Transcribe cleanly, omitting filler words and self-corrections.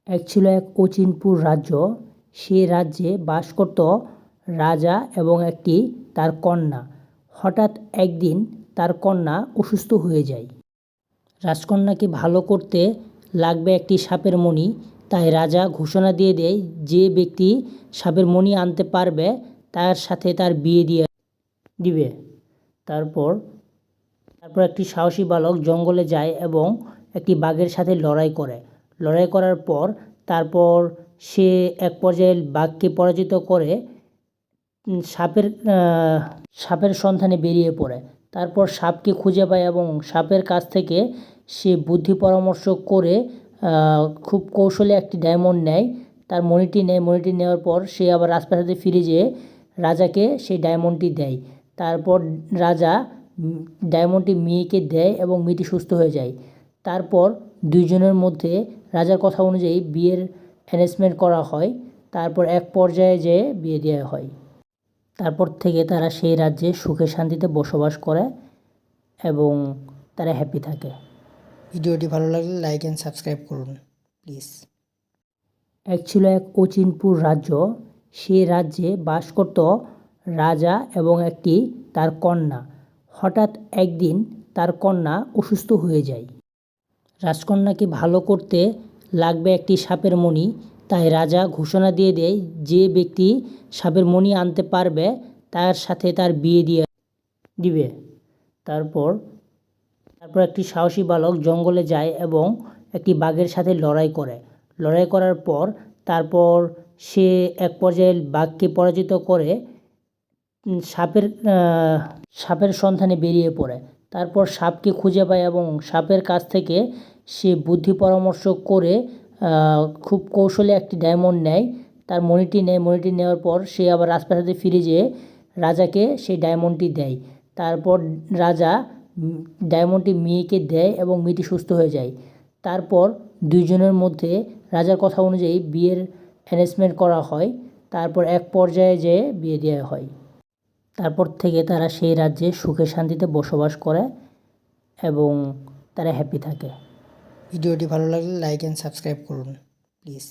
এক ছিল এক অচিনপুর রাজ্য। সে রাজ্যে বাস করত রাজা এবং একটি তার কন্যা। হঠাৎ একদিন তার কন্যা অসুস্থ হয়ে যায়। রাজকন্যাকে ভালো করতে লাগবে একটি সাপের মণি। তাই রাজা ঘোষণা দিয়ে দেয়, যে ব্যক্তি সাপের মণি আনতে পারবে তার সাথে তার বিয়ে দিয়ে দিবে। তারপর একটি সাহসী বালক জঙ্গলে যায় এবং একটি বাঘের সাথে লড়াই করে। লড়াই করার পর তারপর সে এক পর্যায়ে বাঘকে পরাজিত করে সাপের সন্ধানে বেরিয়ে পড়ে। তারপর সাপকে খুঁজে পায় এবং সাপের কাছ থেকে সে বুদ্ধি পরামর্শ করে খুব কৌশলে একটি ডায়মন্ড নেয়। তার মণিটি নেয়। মণিটি নেওয়ার পর সে আবার রাজপ্রাসাদে ফিরে যেয়ে রাজাকে সেই ডায়মন্ডটি দেয়। তারপর রাজা ডায়মন্ডটি মেয়েকে দেয় এবং মেয়েটি সুস্থ হয়ে যায়। তারপর দুইজনের মধ্যে রাজার কথা অনুযায়ী বিয়ের অ্যারেঞ্জমেন্ট করা হয়। তারপর এক পর্যায়ে যেয়ে বিয়ে দেওয়া হয়। তারপর থেকে তারা সেই রাজ্যে সুখে শান্তিতে বসবাস করে এবং তারা হ্যাপি থাকে। ভিডিওটি ভালো লাগলে লাইক অ্যান্ড সাবস্ক্রাইব করুন প্লিজ। এক ছিল এক অচিনপুর রাজ্য। সে রাজ্যে বাস করত রাজা এবং একটি তার কন্যা। হঠাৎ একদিন তার কন্যা অসুস্থ হয়ে যায়। রাজকন্যাকে ভালো করতে লাগবে একটি সাপের মণি। তাই রাজা ঘোষণা দিয়ে দেয়, যে ব্যক্তি সাপের মণি আনতে পারবে তার সাথে তার বিয়ে দিয়ে দিবে। তারপর একটি সাহসী বালক জঙ্গলে যায় এবং একটি বাঘের সাথে লড়াই করে। লড়াই করার পর তারপর সে এক পর্যায়ে বাঘকে পরাজিত করে সাপের সন্ধানে বেরিয়ে পড়ে। তারপর সাপকে খুঁজে পায় এবং সাপের কাছ থেকে সে বুদ্ধি পরামর্শ করে খুব কৌশলে একটি ডায়মন্ড নেয়। তার মণিটি নেয়। মণিটি নেওয়ার পর সে আবার রাজপ্রাসাদে ফিরে যেয়ে রাজাকে সেই ডায়মন্ডটি দেয়। তারপর রাজা ডায়মন্ডটি মেয়েকে দেয় এবং মেয়েটি সুস্থ হয়ে যায়। তারপর দুইজনের মধ্যে রাজার কথা অনুযায়ী বিয়ের অ্যারেঞ্জমেন্ট করা হয়। তারপর এক পর্যায়ে যেয়ে বিয়ে দেওয়া হয়। তারপর থেকে তারা সেই রাজ্যে সুখে শান্তিতে বসবাস করে এবং তারা হ্যাপি থাকে। ভিডিওটি ভালো লাগলে লাইক অ্যান্ড সাবস্ক্রাইব করুন প্লিজ।